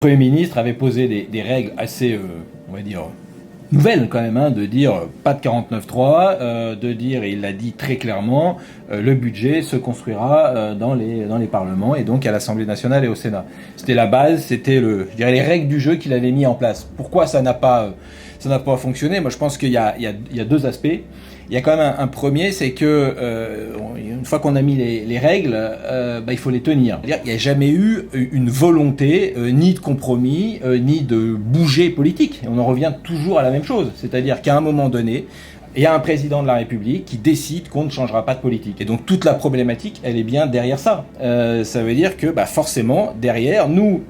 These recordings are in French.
Premier ministre avait posé des règles assez, on va dire, nouvelles quand même, de dire pas de 49.3, de dire, et il l'a dit très clairement, le budget se construira dans les parlements et donc à l'Assemblée nationale et au Sénat. C'était la base, c'était je dirais les règles du jeu qu'il avait mis en place. Pourquoi ça n'a pas fonctionné? Moi je pense qu'il y a deux aspects. Il y a quand même un premier, c'est que une fois qu'on a mis les règles, il faut les tenir. Il n'y a jamais eu une volonté ni de compromis, ni de bouger politique. Et on en revient toujours à la même chose. C'est-à-dire qu'à un moment donné, il y a un président de la République qui décide qu'on ne changera pas de politique. Et donc toute la problématique, elle est bien derrière ça. Ça veut dire que forcément, derrière, nous,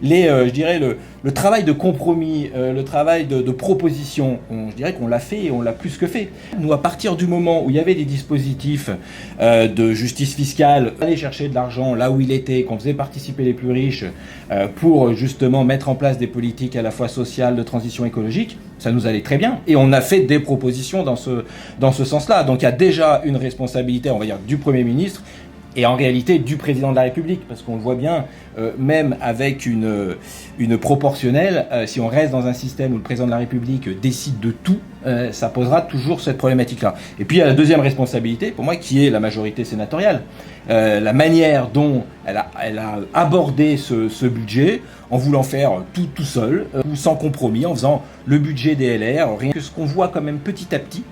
je dirais le travail de compromis, le travail de proposition, je dirais qu'on l'a fait et on l'a plus que fait. Nous, à partir du moment où il y avait des dispositifs de justice fiscale, aller chercher de l'argent là où il était, qu'on faisait participer les plus riches pour justement mettre en place des politiques à la fois sociales, de transition écologique, ça nous allait très bien. Et on a fait des propositions dans ce sens-là. Donc il y a déjà une responsabilité, on va dire, du Premier ministre et en réalité du président de la République, parce qu'on le voit bien, même avec une proportionnelle, si on reste dans un système où le président de la République décide de tout, ça posera toujours cette problématique-là. Et puis il y a la deuxième responsabilité, pour moi, qui est la majorité sénatoriale. La manière dont elle a abordé ce budget, en voulant faire tout seul, ou sans compromis, en faisant le budget des LR, rien que ce qu'on voit quand même petit à petit,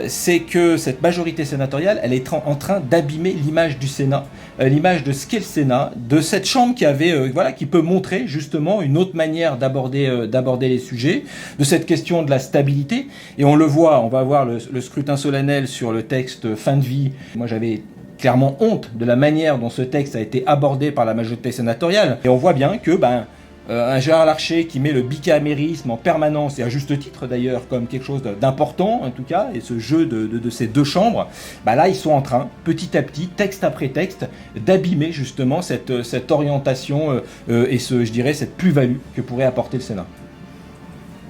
c'est que cette majorité sénatoriale, elle est en train d'abîmer l'image du Sénat, l'image de ce qu'est le Sénat, de cette chambre qui peut montrer justement une autre manière d'aborder les sujets, de cette question de la stabilité. Et on le voit, on va voir le scrutin solennel sur le texte fin de vie. Moi, j'avais clairement honte de la manière dont ce texte a été abordé par la majorité sénatoriale. Et on voit bien que un Gérard Larcher qui met le bicamérisme en permanence, et à juste titre d'ailleurs, comme quelque chose d'important en tout cas, et ce jeu de ces deux chambres, là ils sont en train, petit à petit, texte après texte, d'abîmer justement cette orientation et je dirais cette plus-value que pourrait apporter le Sénat.